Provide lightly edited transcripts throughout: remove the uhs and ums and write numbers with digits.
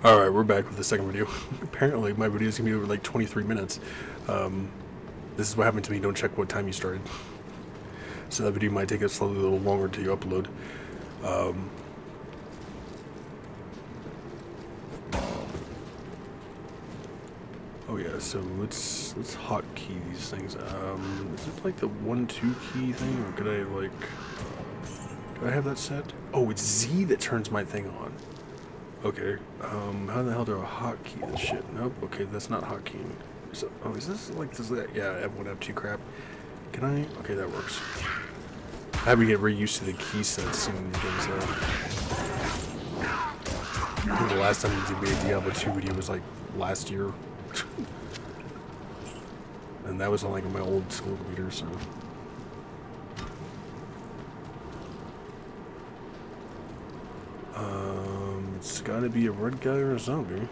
Alright, we're back with the second video. Apparently, my video is going to be over like 23 minutes. This is what happened to me. Don't check what time you started. So that video might take us a little longer to upload. Oh yeah, so let's hotkey these things. Is it like the 1-2 key thing, or could I have that set? Oh, it's Z that turns my thing on. Okay, how the hell do I hotkey this shit? Nope, okay, that's not hotkeying. So, oh, is this like this? Yeah, F1, F2 crap. Can I? Okay, that works. I have to get very used to the key sets and things. I think the last time we made a Diablo 2 video was like last year. And that was on like my old school computer, so. It's gotta be a red guy or a zombie.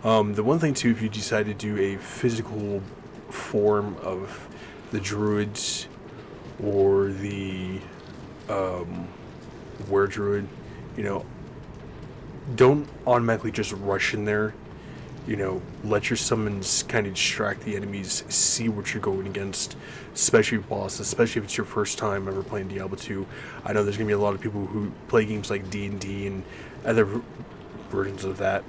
The one thing too, if you decide to do a physical form of the Druids or the Were Druid, you know, don't automatically just rush in there. You know, let your summons kind of distract the enemies, see what you're going against, especially bosses, especially if it's your first time ever playing Diablo 2. I know there's going to be a lot of people who play games like D&D and other versions of that,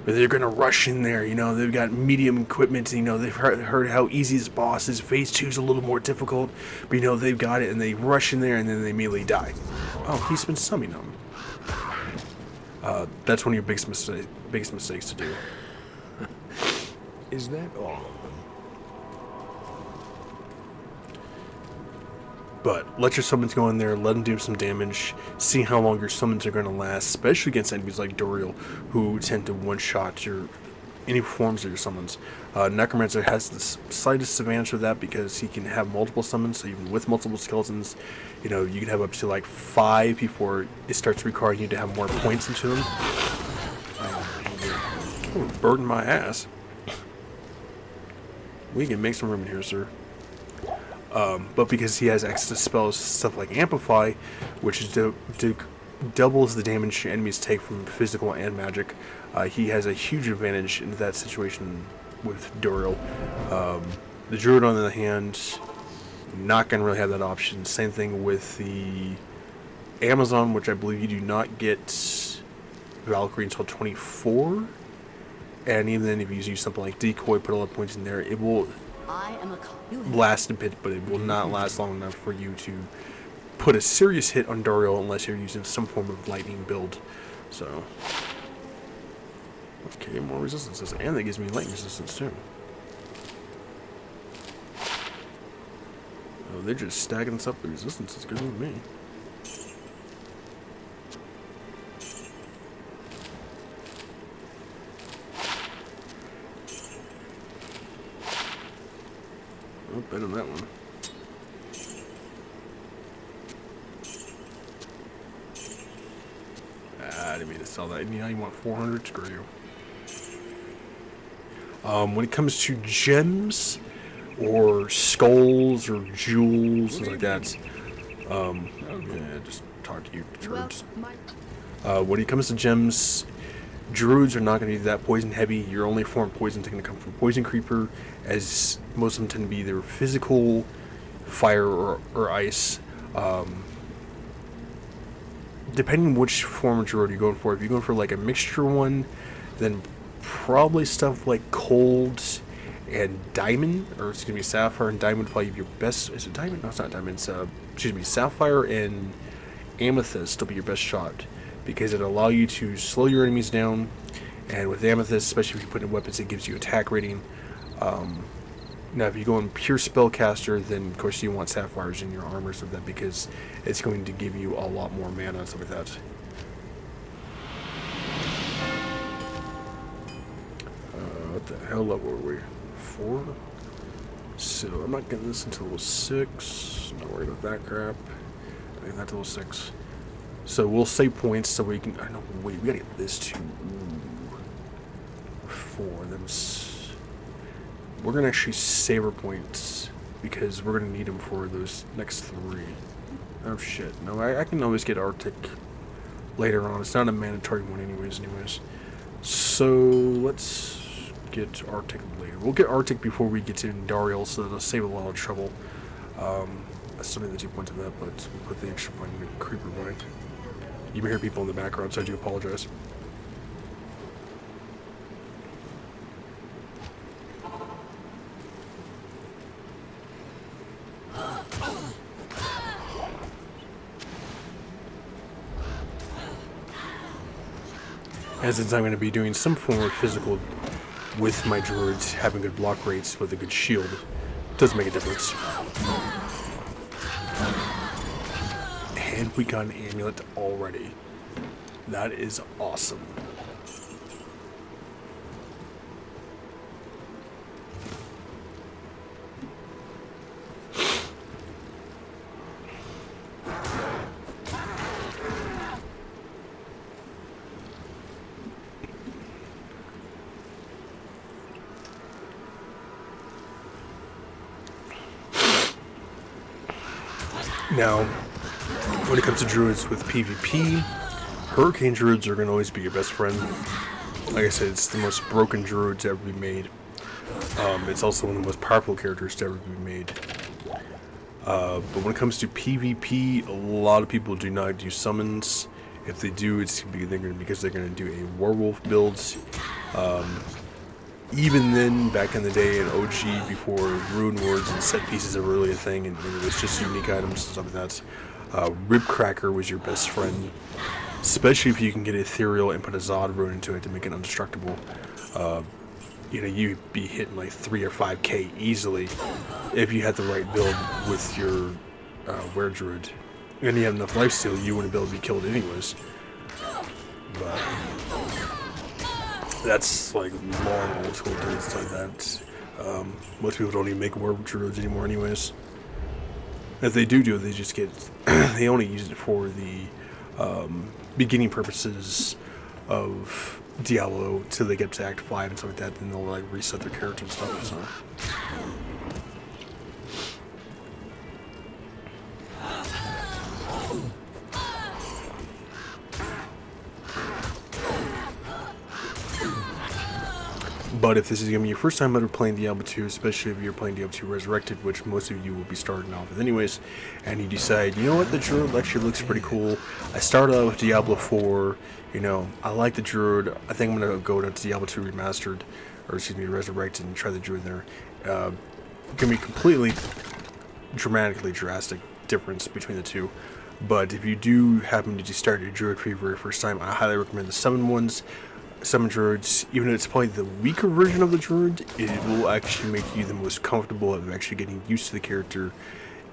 but they're going to rush in there. You know, they've got medium equipment, and, you know, they've heard how easy this boss is. Phase 2 is a little more difficult, but, you know, they've got it, and they rush in there, and then they immediately die. Oh, he's been summoning them. That's one of your biggest mistakes to do. Is that all of them? But let your summons go in there, let them do some damage, see how long your summons are going to last, especially against enemies like Doriel, who tend to one-shot any forms of your summons. Necromancer has the slightest advantage of that because he can have multiple summons, so even with multiple skeletons, you know, you can have up to like 5 before it starts requiring you to have more points into them. Burden my ass. We can make some room in here, sir. But because he has access to spells, stuff like Amplify, which is doubles the damage enemies take from physical and magic, he has a huge advantage in that situation with Doriel. The Druid, on the other hand, not going to really have that option. Same thing with the Amazon, which I believe you do not get Valkyrie until 24. And even then, if you use something like Decoy, put a lot of points in there, it will last a bit, but it will not last long enough for you to put a serious hit on Doriel unless you're using some form of lightning build. So, okay, more resistances, and that gives me lightning resistance too. Oh, they're just stacking us up the resistance. It's good with me. Oh, better than that one. I didn't mean to sell that. Now you want 400? Screw you. When it comes to gems or skulls or jewels, things like that, yeah, just talk to you, Druids. When it comes to gems, Druids are not going to be that poison heavy. Your only form of poison is going to come from Poison Creeper, as most of them tend to be either physical, fire, or ice. Depending which form of Druid you're going for. If you're going for like a mixture one, then probably stuff like Cold and Diamond, or excuse me, Sapphire and Diamond would probably be your best. Is it Diamond? No, it's not Diamond. It's, excuse me, Sapphire and Amethyst will be your best shot, because it allows you to slow your enemies down, and with Amethyst, especially if you put in weapons, it gives you attack rating. Now, if you go in pure spellcaster, then of course you want Sapphires in your armors of that, because it's going to give you a lot more mana and stuff like that. What the hell level were we? 4? So I'm not getting this until level 6. Not worried about that crap. I think that's level 6. So we'll save points so we can. I know. Wait, we gotta get this too. Ooh. 4 of them. We're gonna actually save our points because we're gonna need them for those next 3. Oh shit! No, I can always get Artic later on. It's not a mandatory one, anyways. So let's get Artic later. We'll get Artic before we get to Dariel, so that'll save a lot of trouble. I still need the 2 points of that, but we'll put the extra point in the creeper by. You may hear people in the background, so I do apologize. And since I'm going to be doing some form of physical with my druids, having good block rates with a good shield does make a difference. And we got an amulet already. That is awesome. Now, when it comes to druids with PvP, Hurricane druids are going to always be your best friend. Like I said, it's the most broken druid to ever be made. It's also one of the most powerful characters to ever be made. But when it comes to PvP, a lot of people do not do summons. If they do, it's because they're going to do a werewolf build. Even then, back in the day in OG, before rune words and set pieces are really a thing, and it was just unique items and stuff like that, Ribcracker was your best friend, especially if you can get ethereal and put a Zod rune into it to make it indestructible. You know, you'd be hitting like 3 or 5k easily if you had the right build with your Were-Druid. And you have enough lifesteal, you wouldn't be able to be killed anyways. But that's like long old school days like that. Most people don't even make Were-Druids anymore anyways. If they do it, they just get they only use it for the beginning purposes of Diablo till they get to Act 5 and stuff like that, then they'll like reset their character and stuff, so. But if this is going to be your first time ever playing Diablo 2, especially if you're playing Diablo 2 Resurrected, which most of you will be starting off with anyways, and you decide, you know what, the Druid actually looks pretty cool. I started out with Diablo 4, you know, I like the Druid. I think I'm going to go to Diablo 2 Remastered, or excuse me, Resurrected, and try the Druid there. Going to be completely dramatically drastic difference between the two. But if you do happen to just start your Druid for your very first time, I highly recommend the Summon ones. Summon druids, even though it's probably the weaker version of the druid, it will actually make you the most comfortable at actually getting used to the character,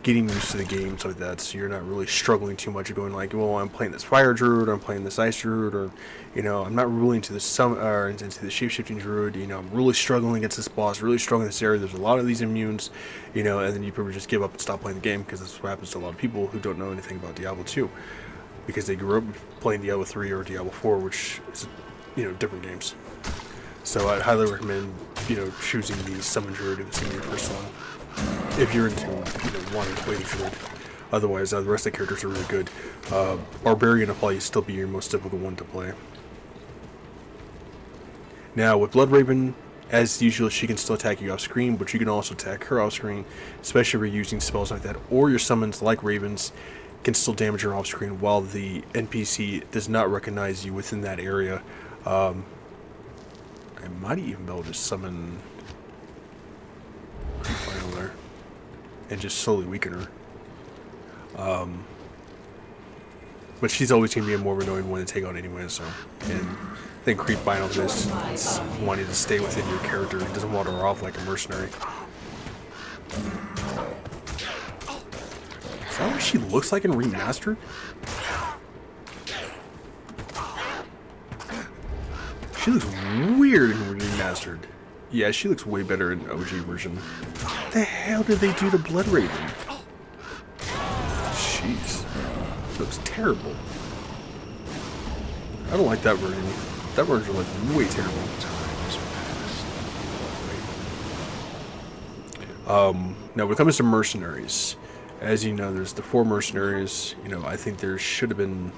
getting used to the game, stuff like that, so you're not really struggling too much of going like, well, I'm playing this fire druid, I'm playing this ice druid, or, you know, I'm not really into the into the shape-shifting druid, you know, I'm really struggling against this boss, really struggling in this area, there's a lot of these immunes, you know, and then you probably just give up and stop playing the game, because that's what happens to a lot of people who don't know anything about Diablo 2, because they grew up playing Diablo 3 or Diablo 4, which is, you know, different games. So I'd highly recommend, you know, choosing the Summon Druid if it's going to be your first one. If you're into, you know, wanting to play the Druid. Otherwise, the rest of the characters are really good. Barbarian will probably still be your most difficult one to play. Now, with Bloodraven, as usual, she can still attack you off screen, but you can also attack her off screen, especially if you're using spells like that, or your summons like Ravens can still damage her off screen while the NPC does not recognize you within that area. I might even be able to summon Final there and just slowly weaken her. But she's always going to be a more annoying one to take out anyway, so. And I think Creep Final is wanting to stay within your character. He doesn't wander off like a mercenary. Is that what she looks like in Remastered? She looks weird in Remastered. Yeah, she looks way better in OG version. What the hell did they do to Bloodraven? Jeez. Looks terrible. I don't like that version. That version looks way terrible. Now when it comes to mercenaries, as you know, there's the 4 mercenaries. You know, I think there should have been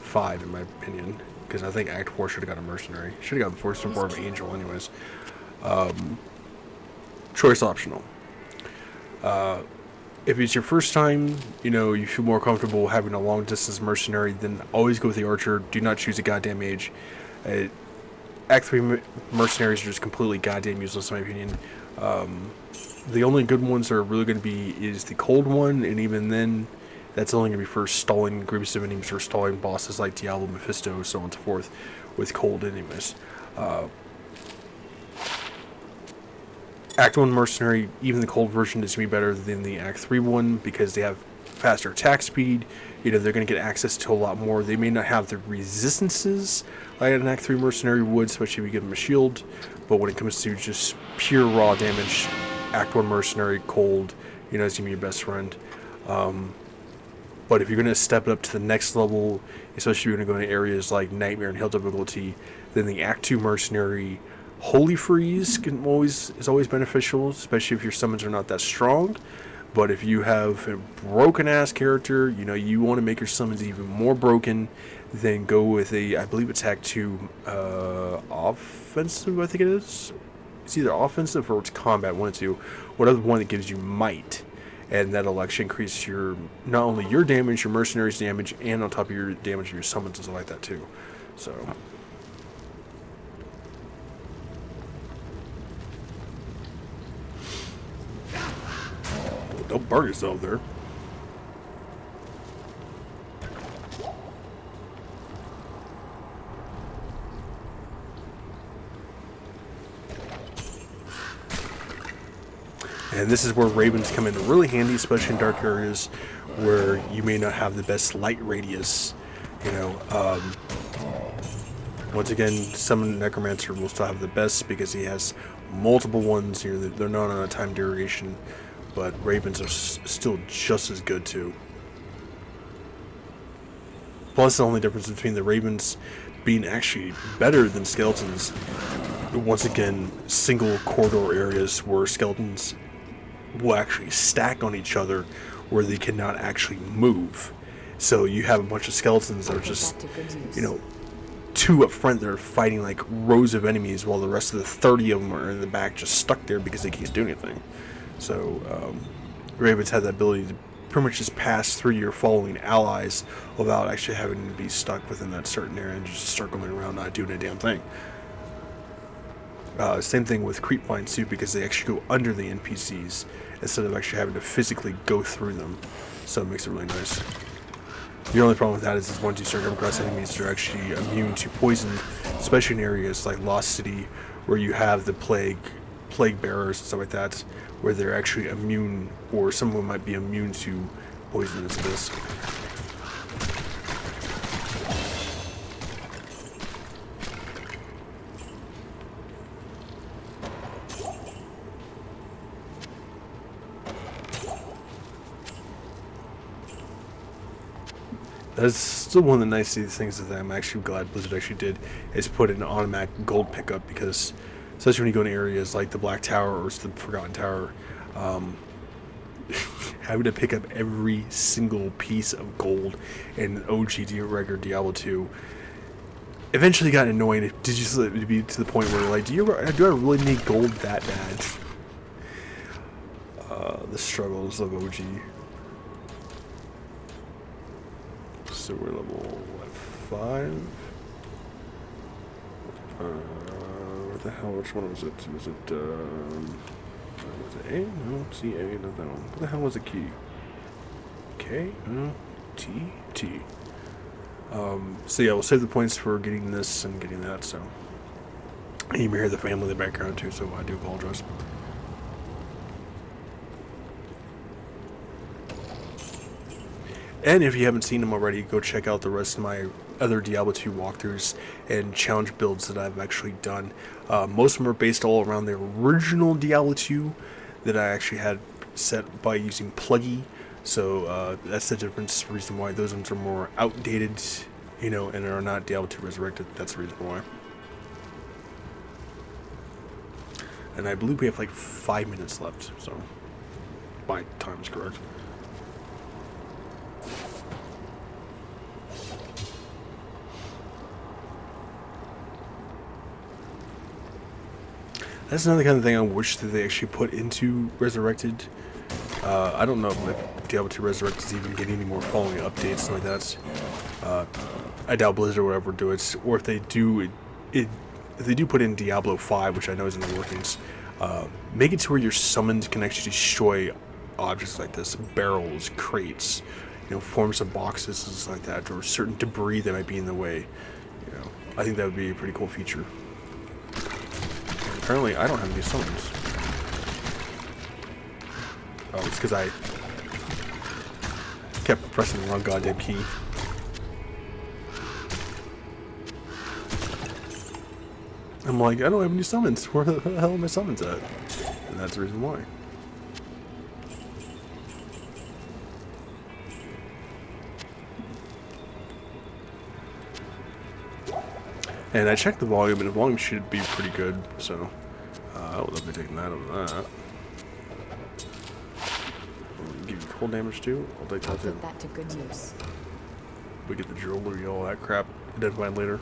5 in my opinion. because I think Act 4 should have got a mercenary. Should have got the first form of angel anyways. Choice optional. If it's your first time, you feel more comfortable having a long distance mercenary, then always go with the archer. Do not choose a goddamn mage. Act 3 mercenaries are just completely goddamn useless in my opinion. The only good ones are really going to be is the cold one, and even then, that's only going to be for stalling groups of enemies or stalling bosses like Diablo, Mephisto, so on and so forth, with cold enemies. Act 1 mercenary, even the cold version is going to be better than the Act 3 one because they have faster attack speed. They're going to get access to a lot more. They may not have the resistances like an Act 3 mercenary would, especially if you give them a shield. But when it comes to just pure raw damage, Act 1 mercenary, cold, is going to be your best friend. But if you're going to step it up to the next level, especially if you're going to go into areas like Nightmare and Hill difficulty, then the Act 2 mercenary Holy Freeze is always beneficial, especially if your summons are not that strong. But if you have a broken ass character, you want to make your summons even more broken, then go with I believe it's Act 2 offensive, I think it is. It's either offensive or it's combat, one or two. Whatever one that gives you might. And that'll actually increase not only your damage, your mercenaries' damage, and on top of your damage of your summons and stuff like that too. So. Don't burn yourself there. And this is where ravens come in really handy, especially in dark areas where you may not have the best light radius. Once again, Summon Necromancer will still have the best because he has multiple ones here. They're not on a time duration, but ravens are still just as good too. Plus, the only difference between the ravens being actually better than skeletons, once again, single corridor areas where skeletons will actually stack on each other where they cannot actually move. So you have a bunch of skeletons that are just, two up front that are fighting like rows of enemies while the rest of the 30 of them are in the back just stuck there because they can't do anything. So ravens have the ability to pretty much just pass through your following allies without actually having to be stuck within that certain area and just circling around not doing a damn thing. Same thing with creep vines too, because they actually go under the NPCs instead of actually having to physically go through them. So it makes it really nice. The only problem with that is once you start coming across enemies that are actually immune to poison, especially in areas like Lost City, where you have the plague bearers and stuff like that, where they're actually immune, or someone might be immune to poisonous this. That's still one of the nice things that I'm actually glad Blizzard actually did, is put an automatic gold pickup, because especially when you go to areas like the Black Tower or the Forgotten Tower, having to pick up every single piece of gold in OG regular Diablo 2 eventually got annoying. Did you be to the point where like, do I really need gold that bad? The struggles of OG. So we're level 5. What the hell? Which one was it? Was it A? No, C A. Not that one. What the hell was the key? K? No, T T. So yeah, we'll save the points for getting this and getting that. So you may hear the family in the background too. So I do apologize. And if you haven't seen them already, go check out the rest of my other Diablo 2 walkthroughs and challenge builds that I've actually done. Most of them are based all around the original Diablo 2 that I actually had set by using Pluggy. So that's the difference, reason why those ones are more outdated, and are not Diablo 2 Resurrected. That's the reason why. And I believe we have like 5 minutes left, so my time is correct. That's another kind of thing I wish that they actually put into Resurrected. I don't know if Diablo 2 Resurrected is even getting any more following updates like that. I doubt Blizzard or whatever do it, or if they do, if they do put in Diablo 5, which I know is in the workings, make it to where your summons can actually destroy objects like this, barrels, crates, you know, forms of boxes, things like that, or certain debris that might be in the way. You know, I think that would be a pretty cool feature. Apparently, I don't have any summons. Oh, it's because I kept pressing the wrong goddamn key. I'm like, I don't have any summons. Where the hell are my summons at? And that's the reason why. And I checked the volume, and the volume should be pretty good, so I would love to be taking that over that. Give you cold damage too. I'll take that too. Put that to good use. We get the jewelry, all that crap identified later.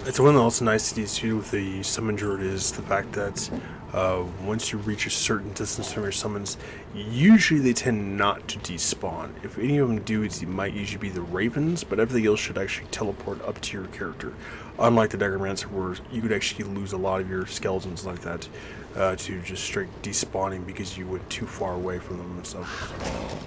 It's one of the also niceties too with the summon druid is the fact that once you reach a certain distance from your summons, usually they tend not to despawn. If any of them do, it might usually be the ravens, but everything else should actually teleport up to your character. Unlike the Necromancer, where you could actually lose a lot of your skeletons like that to just straight despawning because you went too far away from them and stuff.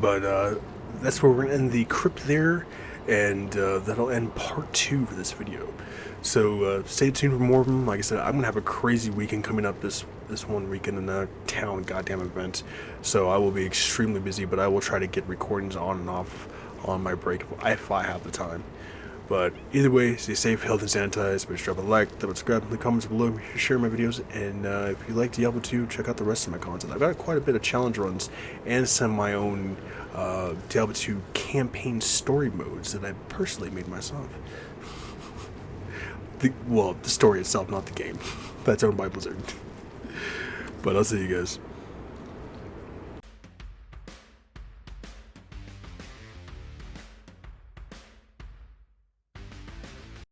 But that's where we're going to end the crypt there, and that'll end part 2 for this video. So stay tuned for more of them. Like I said, I'm going to have a crazy weekend coming up this one weekend in a town goddamn event. So I will be extremely busy, but I will try to get recordings on and off on my break if I have the time. But either way, stay safe, healthy, and sanitized. Please drop a like, subscribe in the comments below, share my videos, and if you like Diablo 2, check out the rest of my content. I've got quite a bit of challenge runs and some of my own Diablo 2 campaign story modes that I personally made myself. The story itself, not the game. That's owned by Blizzard. But I'll see you guys.